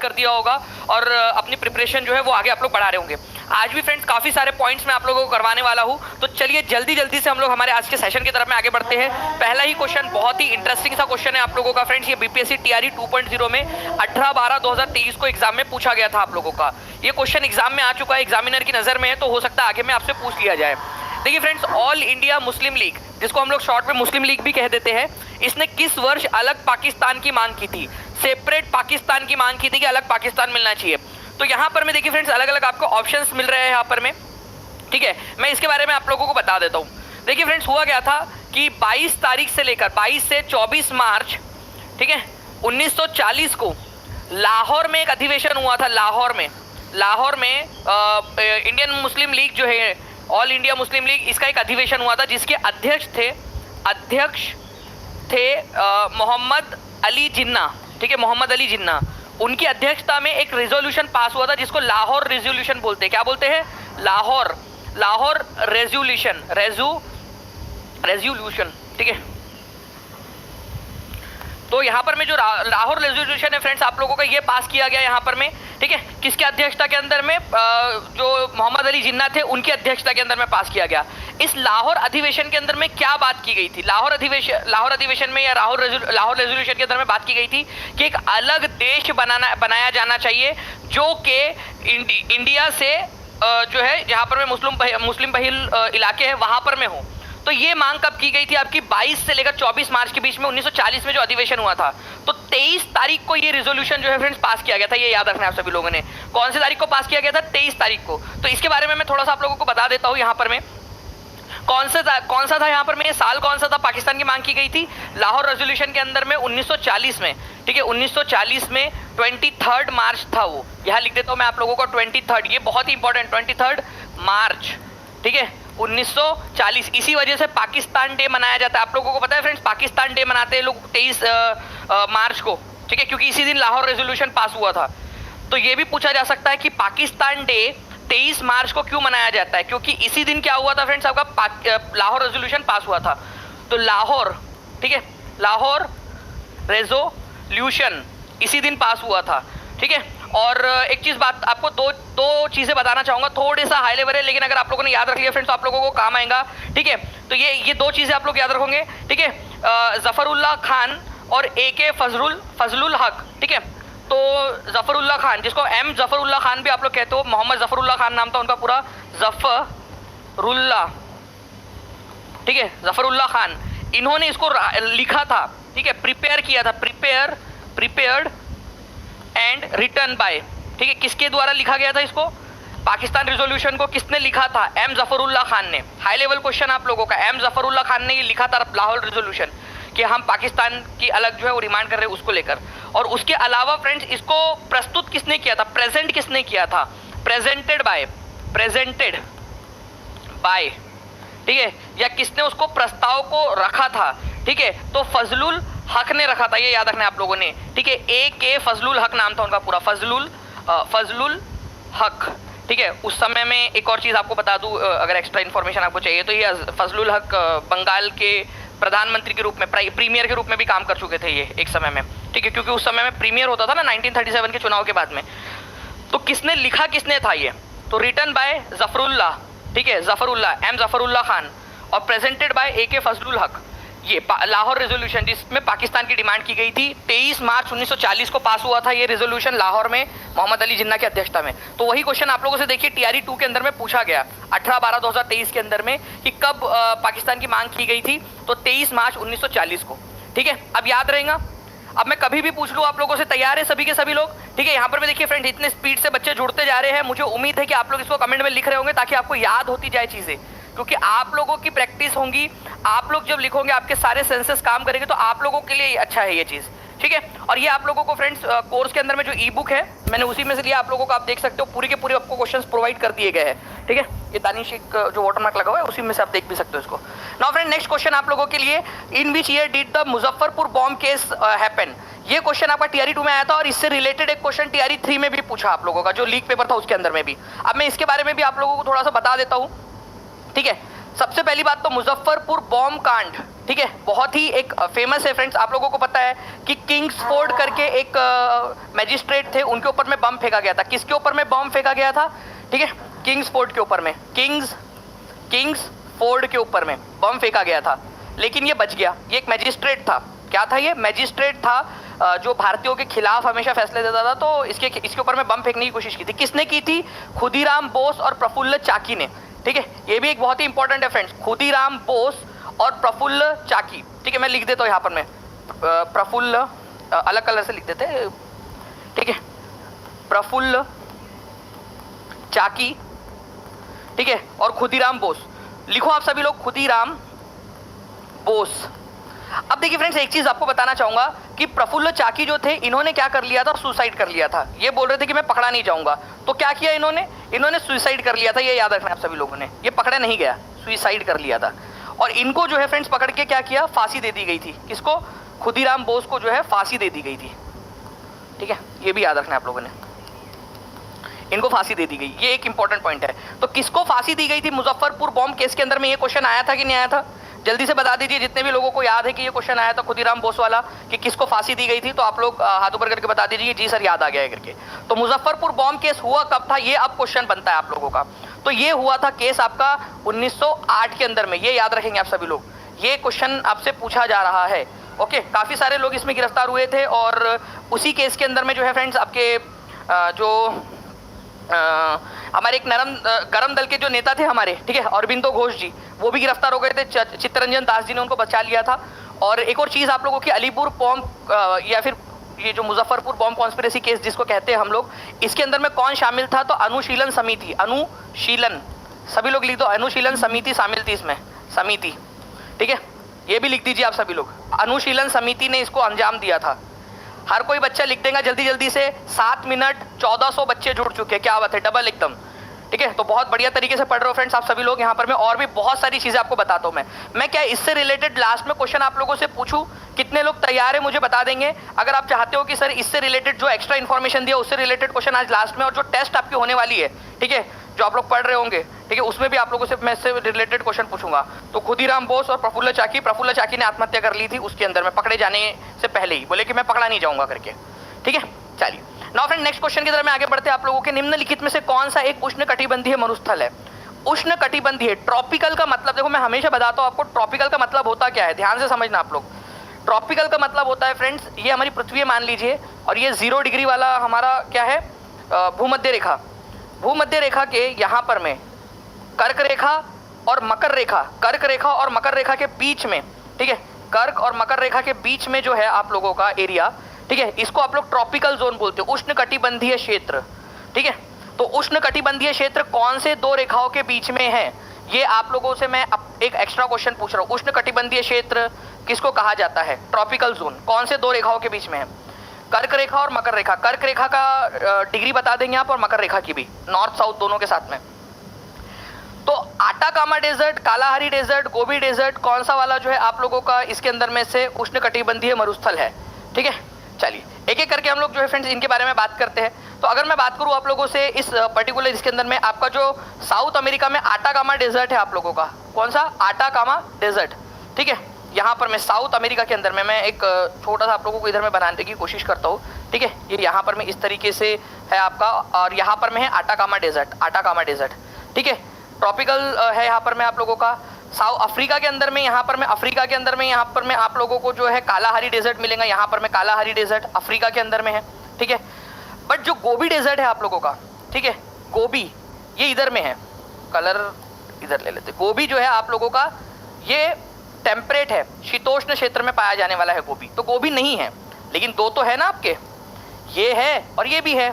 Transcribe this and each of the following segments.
कर दिया होगा और अपनी प्रिपरेशन जो है वो आगे आप लोग बढ़ा रहे होंगे। आज भी फ्रेंड्स काफ़ी सारे पॉइंट्स मैं आप लोगों को करवाने वाला हूँ, तो चलिए जल्दी जल्दी से हम लोग हमारे आज के सेशन की तरफ में आगे बढ़ते हैं। पहला ही क्वेश्चन बहुत ही इंटरेस्टिंग सा क्वेश्चन है आप लोगों का फ्रेंड्स। ये बीपीएससी टीआरई 2.0 में 18/12/2023 को एग्जाम में पूछा गया था आप लोगों का। ये क्वेश्चन एग्जाम में आ चुका है, एग्जामिनर की नज़र में है, तो हो सकता है आगे में आपसे पूछ लिया जाए। देखिए friends, all India Muslim league, जिसको हम लोग शॉर्ट में मुस्लिम लीग भी कह देते हैं, इसने किस वर्ष अलग पाकिस्तान की मांग की थी? सेपरेट पाकिस्तान की मांग की थी कि अलग पाकिस्तान मिलना चाहिए। तो यहाँ पर में देखिए फ्रेंड्स अलग अलग आपको ऑप्शंस मिल रहे हैं यहाँ पर में, ठीक है। मैं इसके बारे में आप लोगों को बता देता हूँ। देखिए फ्रेंड्स, हुआ क्या था कि 22 तारीख से लेकर 22 से 24 मार्च, ठीक है, 1940 को लाहौर में एक अधिवेशन हुआ था। लाहौर में इंडियन मुस्लिम लीग जो है, ऑल इंडिया मुस्लिम लीग, इसका एक अधिवेशन हुआ था जिसके अध्यक्ष थे मोहम्मद अली जिन्ना, ठीक है, मोहम्मद अली जिन्ना। उनकी अध्यक्षता में एक रेजोल्यूशन पास हुआ था जिसको लाहौर रेजोल्यूशन बोलते हैं। क्या बोलते हैं? लाहौर रेजोल्यूशन, ठीक है। तो यहाँ पर में जो लाहौर रेजोल्यूशन है फ्रेंड्स आप लोगों का, ये पास किया गया यहाँ पर में, ठीक है। किसके अध्यक्षता के अंदर में? जो मोहम्मद अली जिन्ना थे उनकी अध्यक्षता के अंदर में पास किया गया। इस लाहौर अधिवेशन के अंदर में क्या बात की गई थी? लाहौर अधिवेशन में या लाहौर रेजोल्यूशन के अंदर में बात की गई थी कि एक अलग देश बनाया जाना चाहिए जो कि इंडिया से जो है जहाँ पर में मुस्लिम बहुल इलाके हैं वहाँ पर में हो। तो ये मांग कब की गई थी आपकी? 22 से लेकर 24 मार्च के बीच में 1940 में जो अधिवेशन हुआ था। तो 23 तारीख को ये रिजोल्यूशन जो है फ्रेंड्स पास किया गया था। ये याद रखना है आप सभी लोगों ने। कौन सी तारीख को पास किया गया था? 23 तारीख को। तो इसके बारे में मैं थोड़ा सा आप लोगों को बता देता हूँ यहाँ पर में। कौन सा था यहाँ पर में? साल कौन सा था? पाकिस्तान की मांग की गई थी लाहौर रेजोल्यूशन के अंदर में 1940 में, ठीक है। 1940 में 23 मार्च था वो। यहाँ लिख देता हूँ मैं आप लोगों को 23, ये बहुत ही इंपॉर्टेंट, 23 मार्च, ठीक है, 1940। इसी वजह से पाकिस्तान डे मनाया जाता है। आप लोगों को पता है फ्रेंड्स, पाकिस्तान डे मनाते हैं लोग 23 मार्च को, ठीक है, क्योंकि इसी दिन लाहौर रेजोल्यूशन पास हुआ था। तो ये भी पूछा जा सकता है कि पाकिस्तान डे 23 मार्च को क्यों मनाया जाता है? क्योंकि इसी दिन क्या हुआ था फ्रेंड्स, आपका लाहौर रेजोल्यूशन पास हुआ था। तो लाहौर, ठीक है, लाहौर रेजोल्यूशन इसी दिन पास हुआ था, ठीक है। और एक चीज़ बात आपको दो चीज़ें बताना चाहूँगा, थोड़े सा हाई लेवल है, लेकिन अगर आप लोगों ने याद रख लिया फ्रेंड्स तो आप लोगों को काम आएगा, ठीक है। तो ये दो चीज़ें आप लोग याद रखोगे, ठीक है। जफरुल्लाह खान और AK फजलुल हक, ठीक है। तो जफरुल्लाह खान, जिसको M जफरुल्लाह खान भी आप लोग कहते हो, मोहम्मद जफरुल्लाह खान नाम था उनका पूरा, जफरुल्लाह, ठीक है, जफरुल्लाह खान, इन्होंने इसको लिखा था, ठीक है, प्रिपेयर किया था, प्रिपेयर्ड एंड रिटर्न बाय, ठीक है। किसके द्वारा लिखा गया था इसको? पाकिस्तान रिजोल्यूशन को किसने लिखा था? M जफरुल्लाह खान ने। हाई लेवल क्वेश्चन आप लोगों का, M जफरुल्लाह खान ने ये लिखा था लाहौर रिजोल्यूशन कि हम पाकिस्तान की अलग जो है वो डिमांड कर रहे हैं उसको लेकर। और उसके अलावा फ्रेंड्स इसको प्रस्तुत किसने किया था? प्रेजेंट किसने किया था? प्रेजेंटेड बाय, ठीक है, या किसने उसको प्रस्ताव को रखा था, ठीक है। तो फजलुल हक ने रखा था, ये याद रखना है आप लोगों ने, ठीक है। AK फजलुल हक नाम था उनका पूरा, फजलुल हक, ठीक है। उस समय में एक और चीज़ आपको बता दूं, अगर एक्स्ट्रा इन्फॉर्मेशन आपको चाहिए तो ये फजलुल हक बंगाल के प्रधानमंत्री के रूप में, प्रीमियर के रूप में भी काम कर चुके थे ये एक समय में, ठीक है, क्योंकि उस समय में प्रीमियर होता था ना 1937 के चुनाव के बाद में। तो किसने लिखा, किसने था ये? तो रिटन बाय जफरुल्लाह, ठीक है, M जफरुल्लाह खान, और प्रेजेंटेड बाय AK फजलुल हक। ये लाहौर रेजोल्यूशन जिसमें पाकिस्तान की डिमांड की गई थी, 23 मार्च 1940 को पास हुआ था ये रेजोल्यूशन लाहौर में मोहम्मद अली जिन्ना की अध्यक्षता में। तो वही क्वेश्चन आप लोगों से देखिए टीआरई 2 के अंदर में पूछा गया 18/12/2023 के अंदर में कि कब पाकिस्तान की मांग की गई थी? तो 23 मार्च 1940 को, ठीक है। अब याद रहेगा, अब मैं कभी भी पूछ लूँ आप लोगों से, तैयार है सभी के सभी लोग? ठीक है, यहाँ पर भी देखिए फ्रेंड इतने स्पीड से बच्चे जुड़ते जा रहे हैं, मुझे उम्मीद है कि आप लोग इसको कमेंट में लिख रहे होंगे ताकि आपको याद होती जाए चीज़ें, क्योंकि आप लोगों की प्रैक्टिस होंगी, आप लोग जब लिखोगे आपके सारे सेंसेस काम करेंगे तो आप लोगों के लिए अच्छा है ये चीज़, ठीक है। और ये आप लोगों को फ्रेंड्स कोर्स के अंदर में जो ई बुक है मैंने उसी में से लिया, आप लोगों को आप देख सकते हो, पूरी के पूरे आपको क्वेश्चंस प्रोवाइड कर दिए गए हैं, ठीक है। ये दानिश एक जो वाटरमार्क लगा हुआ है उसी में से आप देख भी सकते हो इसको। नाउ फ्रेंड नेक्स्ट क्वेश्चन आप लोगों के लिए, in which year did the Muzaffarpur bomb case happen? ये क्वेश्चन आपका टीआरई 2 में आया था और इससे रिलेटेड एक क्वेश्चन टीआरई 3 में भी पूछा आप लोगों का, जो लीक पेपर था उसके अंदर में भी। अब मैं इसके बारे में भी आप लोगों को थोड़ा सा बता देता हूँ, ठीक है। सबसे पहली बात तो मुजफ्फरपुर बॉम्ब कांड, ठीक है, बहुत ही एक फेमस है फ्रेंड्स। आप लोगों को पता है कि किंग्सफोर्ड करके एक मैजिस्ट्रेट थे, उनके ऊपर में बम फेंका गया था। किसके ऊपर में बम फेंका गया था? ठीक है, किंग्सफोर्ड के ऊपर में, किंग्सफोर्ड के ऊपर में बम फेंका गया था, लेकिन ये बच गया। ये एक मैजिस्ट्रेट था। क्या था ये? मैजिस्ट्रेट था जो भारतीयों के खिलाफ हमेशा फैसले देता था। तो इसके ऊपर में बम फेंकने की कोशिश की थी। किसने की थी? खुदीराम बोस और प्रफुल्ल चाकी ने। ठीक है, ये भी एक बहुत ही इंपॉर्टेंट है फ्रेंड्स, खुदीराम बोस और प्रफुल्ल चाकी। ठीक है, मैं लिख देता हूँ यहाँ पर मैं प्रफुल्ल, अलग कलर से लिख देते हैं, ठीक है, प्रफुल्ल चाकी, ठीक है, और खुदीराम बोस। लिखो आप सभी लोग, खुदीराम बोस। अब देखिए फ्रेंड्स, एक चीज आपको बताना चाहूंगा कि प्रफुल्ल चाकी जो थे, इन्होंने क्या कर लिया था? सुसाइड कर लिया था। ये बोल रहे थे कि मैं पकड़ा नहीं जाऊंगा, तो क्या किया इन्होंने सुसाइड कर लिया था। ये याद रखना आप सभी लोगों ने, ये पकड़ा नहीं गया, सुसाइड कर लिया था। और इनको जो है फ्रेंड्स पकड़ के क्या किया? फांसी दे दी गई थी। किसको? खुदीराम बोस को जो है फांसी दे दी गई थी। ठीक है, ये भी याद रखना आप लोगों ने, इनको फांसी दे दी गई। ये एक इंपॉर्टेंट पॉइंट है। तो किसको फांसी दी गई थी मुजफ्फरपुर बॉम्ब केस के अंदर में? ये क्वेश्चन आया था कि नहीं आया था? जल्दी से बता दीजिए, जितने भी लोगों को याद है कि ये क्वेश्चन आया था खुदीराम बोस वाला कि किसको फांसी दी गई थी, तो आप लोग हाथ ऊपर करके बता दीजिए जी सर याद आ गया है करके। तो मुजफ्फरपुर बॉम्ब केस हुआ कब था? ये अब क्वेश्चन बनता है आप लोगों का। तो ये हुआ था केस आपका 1908 के अंदर में। ये याद रखेंगे आप सभी लोग, ये क्वेश्चन आपसे पूछा जा रहा है। ओके, काफी सारे लोग इसमें गिरफ्तार हुए थे और उसी केस के अंदर में जो है फ्रेंड्स आपके जो हमारे एक गरम दल के जो नेता थे हमारे, ठीक है, अरबिंदो घोष जी, वो भी गिरफ्तार हो गए थे। चित्तरंजन दास जी ने उनको बचा लिया था। और एक और चीज आप लोगों की, अलीपुर बॉम्ब या फिर ये जो मुजफ्फरपुर बॉम्ब कॉन्स्पिरेसी केस जिसको कहते हैं हम लोग, इसके अंदर में कौन शामिल था? तो अनुशीलन समिति, अनुशीलन, सभी लोग लिख दो, अनुशीलन समिति शामिल थी इसमें, समिति। ठीक है, ये भी लिख दीजिए आप सभी लोग, अनुशीलन समिति ने इसको अंजाम दिया था। हर कोई बच्चा लिख देगा जल्दी जल्दी से। 7 मिनट 1400 बच्चे जुड़ चुके हैं, क्या बात है, डबल एकदम। ठीक है, तो बहुत बढ़िया तरीके से पढ़ रहे हो फ्रेंड्स आप सभी लोग यहाँ पर। मैं और भी बहुत सारी चीजें आपको बताता हूँ। मैं क्या इससे रिलेटेड लास्ट में क्वेश्चन आप लोगों से पूछूं? कितने लोग तैयार है मुझे बता देंगे अगर आप चाहते हो कि सर इससे रिलेटेड जो एक्स्ट्रा इन्फॉर्मेशन दिया उससे रिलेटेड क्वेश्चन आज लास्ट में, और जो टेस्ट आपकी होने वाली है, ठीक है, जो आप लोग पढ़ रहे होंगे, ठीक है, उसमें भी आप लोगों से मैं इससे रिलेटेड क्वेश्चन पूछूंगा। तो खुदीराम बोस और प्रफुल्ल चाकी ने आत्महत्या कर ली थी उसके अंदर में, पकड़े जाने से पहले ही बोले कि मैं पकड़ा नहीं जाऊंगा करके। ठीक है, चलिए नाउ फ्रेंड नेक्स्ट क्वेश्चन की तरफ मैं आगे बढ़ते हैं। आप लोगों के निम्नलिखित में से कौन सा एक उष्णकटिबंधीय मरुस्थल है? उष्णकटिबंधीय, ट्रॉपिकल का मतलब देखो, मैं हमेशा बताता हूं आपको ट्रॉपिकल का मतलब होता क्या है, ध्यान से समझना आप लोग। ट्रॉपिकल का मतलब होता है फ्रेंड्स, ये हमारी पृथ्वी मान लीजिए, और ये 0 डिग्री वाला हमारा क्या है? भूमध्य रेखा। भूमध्य रेखा के यहाँ पर में कर्क रेखा और मकर रेखा, कर्क रेखा और मकर रेखा के बीच में, ठीक है, कर्क और मकर रेखा के बीच में जो है आप लोगों का एरिया, ठीक है, इसको आप लोग ट्रॉपिकल जोन बोलते हो, उष्णकटिबंधीय क्षेत्र। ठीक है, तो उष्णकटिबंधीय क्षेत्र कौन से 2 रेखाओं के बीच में है? ये आप लोगों से मैं एक एक्स्ट्रा क्वेश्चन पूछ रहा हूँ। उष्णकटिबंधीय क्षेत्र किसको कहा जाता है? ट्रॉपिकल जोन कौन से 2 रेखाओं के बीच में है? कर्क रेखा और मकर रेखा। कर्क रेखा का डिग्री बता देंगे आप, और मकर रेखा की भी, नॉर्थ साउथ दोनों के साथ में। तो Atacama desert, Kalahari desert, Gobi desert, कौन सा वाला जो है आप लोगों का इसके अंदर में से उष्णकटिबंधीय मरुस्थल है? ठीक है, चलिए एक एक करके हम लोग जो है फ्रेंड्स इनके बारे में बात करते हैं। तो अगर मैं बात करूं आप लोगों से इस पर्टिकुलर इसके अंदर में, आपका जो साउथ अमेरिका में आटाकामा डेजर्ट है आप लोगों का, कौन सा? Atacama desert. ठीक है, यहाँ पर मैं साउथ अमेरिका के अंदर में मैं एक छोटा सा आप लोगों को इधर में बनाने की कोशिश करता हूँ। ठीक है, ये यहाँ पर में इस तरीके से है आपका, और यहाँ पर में है आटाकामा डेजर्ट, आटाकामा डेजर्ट। ठीक है, ट्रॉपिकल है यहाँ पर में आप लोगों का। साउथ अफ्रीका के अंदर में, यहाँ पर में अफ्रीका के अंदर में यहाँ पर में आप लोगों को जो है कालाहारी डेजर्ट मिलेगा। यहाँ पर में कालाहारी डेजर्ट अफ्रीका के अंदर में है। ठीक है, बट जो गोबी डेजर्ट है आप लोगों का, ठीक है, गोबी ये इधर में है, कलर इधर ले लेते। गोबी जो है आप लोगों का ये टेम्परेट है, शीतोष्ण क्षेत्र में पाया जाने वाला है गोबी। तो गोबी नहीं है, लेकिन 2 तो है ना आपके, ये है और ये भी है।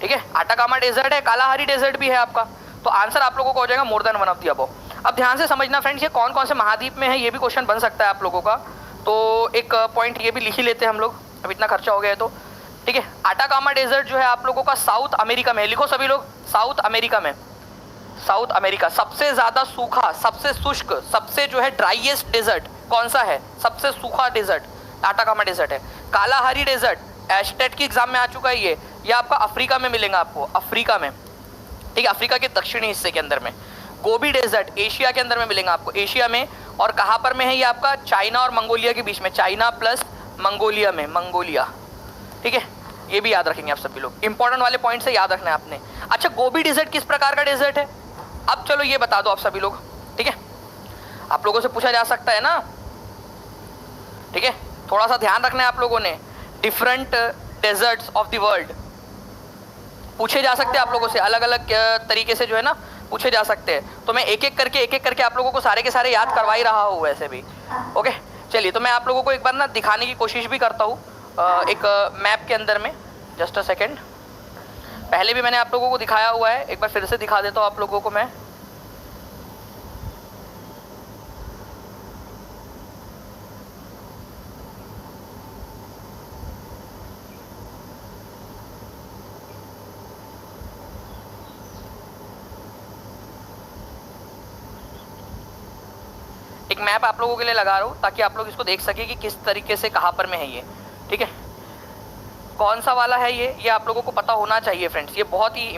ठीक है, आटाकामा डेजर्ट है, कालाहारी डेजर्ट भी है आपका। तो आंसर आप लोगों को हो जाएगा more than one of the above. अब ध्यान से समझना फ्रेंड्स, ये कौन कौन से महाद्वीप में है, ये भी क्वेश्चन बन सकता है आप लोगों का। तो एक पॉइंट ये भी लिख ही लेते हैं हम लोग, अब इतना खर्चा हो गया है तो। ठीक है, आटाकामा डेजर्ट जो है आप लोगों का साउथ अमेरिका में है। लिखो सभी लोग, साउथ अमेरिका में, साउथ अमेरिका। सबसे ज्यादा सूखा, सबसे शुष्क, सबसे जो है ड्राइएस्ट डेजर्ट कौन सा है? सबसे सूखा डेजर्ट आटाकामा डेजर्ट है। कालाहारी डेजर्ट एस्टेट की एग्जाम में आ चुका है, ये आपका अफ्रीका में मिलेगा आपको, अफ्रीका में। ठीक है, अफ्रीका के दक्षिणी हिस्से के अंदर में। गोबी डेजर्ट एशिया के अंदर में मिलेगा आपको, एशिया में। और कहाँ पर में है ये आपका? चाइना और मंगोलिया के बीच में, चाइना प्लस मंगोलिया में, मंगोलिया, ठीक है। ये भी याद रखेंगे आप सभी लोग, इंपॉर्टेंट वाले पॉइंट से याद रखना है आपने। अच्छा, गोबी डेजर्ट किस प्रकार का डेजर्ट है? अब चलो ये बता दो आप सभी लोग, ठीक है। आप लोगों से पूछा जा सकता है ना, ठीक है। थोड़ा सा ध्यान रखना है आप लोगों ने, different desserts of the world पूछे जा सकते हैं आप लोगों से, अलग अलग तरीके से जो है ना पूछे जा सकते हैं। तो मैं एक एक करके आप लोगों को सारे के सारे याद करवा ही रहा हूँ वैसे भी। ओके, चलिए तो मैं आप लोगों को एक बार ना दिखाने की कोशिश भी करता हूँ एक मैप के अंदर में। जस्ट अ सेकेंड, पहले भी मैंने आप लोगों को दिखाया हुआ है, एक बार फिर से दिखा देता हूँ आप लोगों को मैं। एक मैप आप लोगों के लिए लगा रहा हूँ ताकि आप लोग इसको देख सके कि किस तरीके से कहाँ पर में है ये, ठीक है। कौन सा वाला है ये आप लोगों को पता होना चाहिए फ्रेंड्स, ये बहुत ही